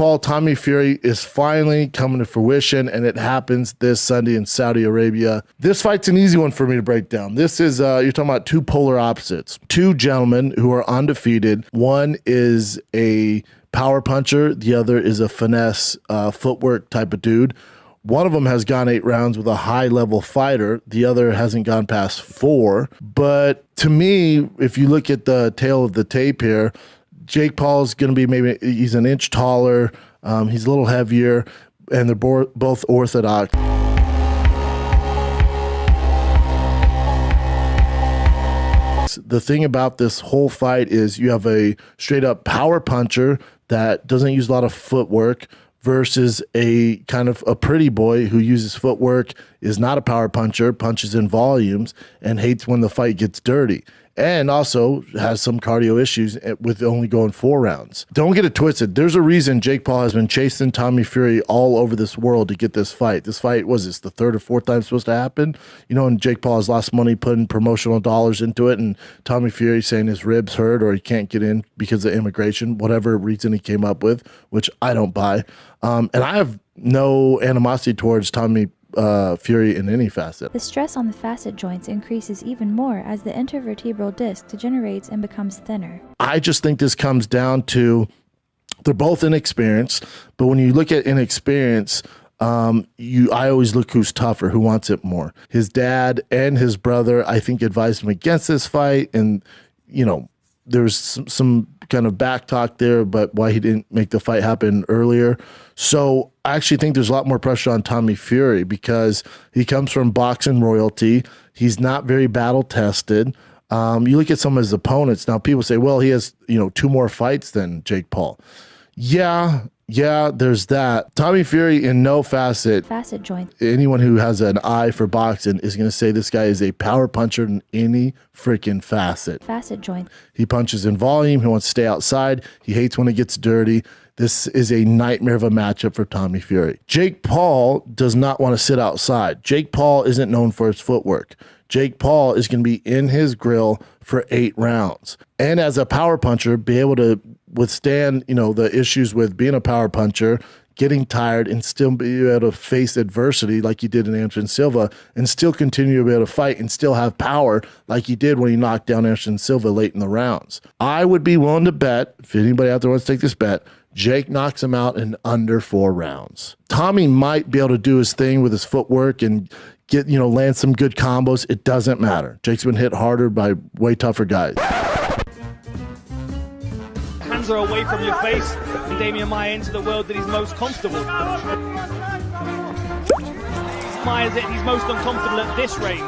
Paul, Tommy Fury is finally coming to fruition, and it happens this Sunday in Saudi Arabia. This fight's an easy one for me to break down. This is, you're talking about two polar opposites. Two gentlemen who are undefeated. One is a power puncher. The other is a finesse footwork type of dude. One of them has gone 8 rounds with a high-level fighter. The other hasn't gone past 4. But to me, if you look at the tail of the tape here, Jake Paul's going to be he's an inch taller. He's a little heavier, and they're both orthodox. The thing about this whole fight is you have a straight-up power puncher that doesn't use a lot of footwork versus a kind of a pretty boy who uses footwork, is not a power puncher, punches in volumes, and hates when the fight gets dirty. And also has some cardio issues with only going 4 rounds. Don't get it twisted. There's a reason Jake Paul has been chasing Tommy Fury all over this world to get this fight. This fight, was this the 3rd or 4th time supposed to happen? You know, and Jake Paul has lost money putting promotional dollars into it, and Tommy Fury saying his ribs hurt or he can't get in because of immigration, whatever reason he came up with, which I don't buy. And I have no animosity towards Tommy Fury in any facet. The stress on the facet joints increases even more as the intervertebral disc degenerates and becomes thinner. I just think this comes down to they're both inexperienced, but when you look at inexperience, I always look who's tougher, who wants it more. His dad and his brother, I think, advised him against this fight, and you know, there's some kind of back talk there, but why he didn't make the fight happen earlier. So I actually think there's a lot more pressure on Tommy Fury because he comes from boxing royalty. He's not very battle tested. You look at some of his opponents. Now people say, well, he has, 2 more fights than Jake Paul. Yeah, there's that. Tommy Fury in no facet joint. Anyone who has an eye for boxing is going to say this guy is a power puncher in any freaking facet joint. He punches in volume. He wants to stay outside. He hates when it gets dirty. This is a nightmare of a matchup for Tommy Fury. Jake Paul does not want to sit outside. Jake Paul isn't known for his footwork. Jake Paul is going to be in his grill for 8 rounds. And as a power puncher, be able to withstand, the issues with being a power puncher, getting tired, and still be able to face adversity like he did in Anderson Silva, and still continue to be able to fight and still have power like he did when he knocked down Anderson Silva late in the rounds. I would be willing to bet, if anybody out there wants to take this bet, Jake knocks him out in under 4 rounds. Tommy might be able to do his thing with his footwork and get, land some good combos. It doesn't matter. Jake's been hit harder by way tougher guys. Hands are away from your face, and Damian Maia into the world that he's most comfortable. Maia that he's most uncomfortable at this range.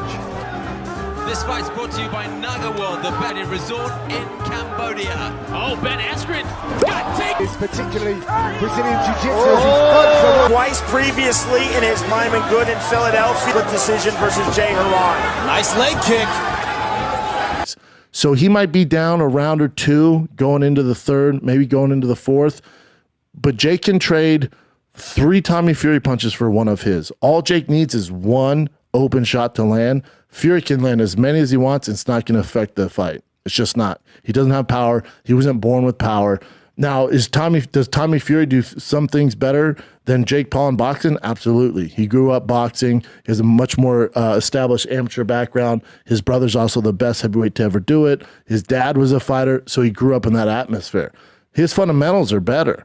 This fight's brought to you by Naga World, the bedding resort in Cambodia. Oh, Ben Askren got taken. It's particularly Brazilian Jiu-Jitsu. Twice previously in his time and good in Philadelphia. Good decision versus Jay Haran. Nice leg kick. So he might be down a round or 2 going into the 3rd, maybe going into the 4th. But Jake can trade 3 Tommy Fury punches for 1 of his. All Jake needs is 1 open shot to land. Fury can land as many as he wants. It's not going to affect the fight. It's just not. He doesn't have power. He wasn't born with power. Now, does Tommy Fury do some things better than Jake Paul in boxing? Absolutely. He grew up boxing. He has a much more established amateur background. His brother's also the best heavyweight to ever do it. His dad was a fighter, so he grew up in that atmosphere. His fundamentals are better.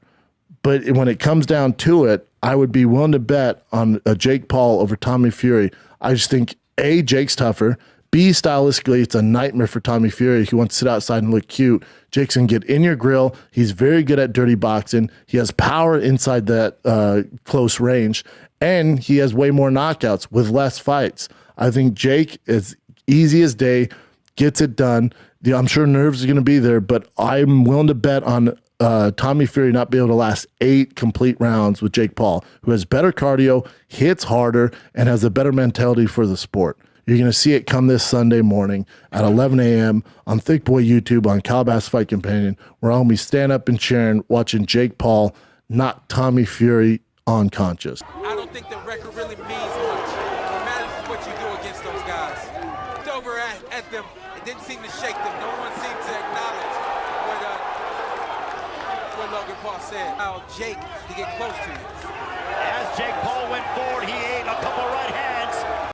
But when it comes down to it, I would be willing to bet on a Jake Paul over Tommy Fury. I just think, A, Jake's tougher. B, stylistically, it's a nightmare for Tommy Fury. He wants to sit outside and look cute. Jake's can get in your grill. He's very good at dirty boxing. He has power inside that close range, and he has way more knockouts with less fights. I think Jake is easy as day, gets it done. I'm sure nerves are going to be there, but I'm willing to bet on Tommy Fury not be able to last 8 complete rounds with Jake Paul, who has better cardio, hits harder, and has a better mentality for the sport. You're going to see it come this Sunday morning at 11 a.m. on Thick Boy YouTube on Calabas Fight Companion, where I'll be stand up and cheering, watching Jake Paul knock Tommy Fury unconscious. I don't think the record really means much. What matters is what you do against those guys. Looked over at them, it didn't seem to shake them. No one seemed to acknowledge what Logan Paul said, allow Jake to get close to you. As Jake Paul went forward.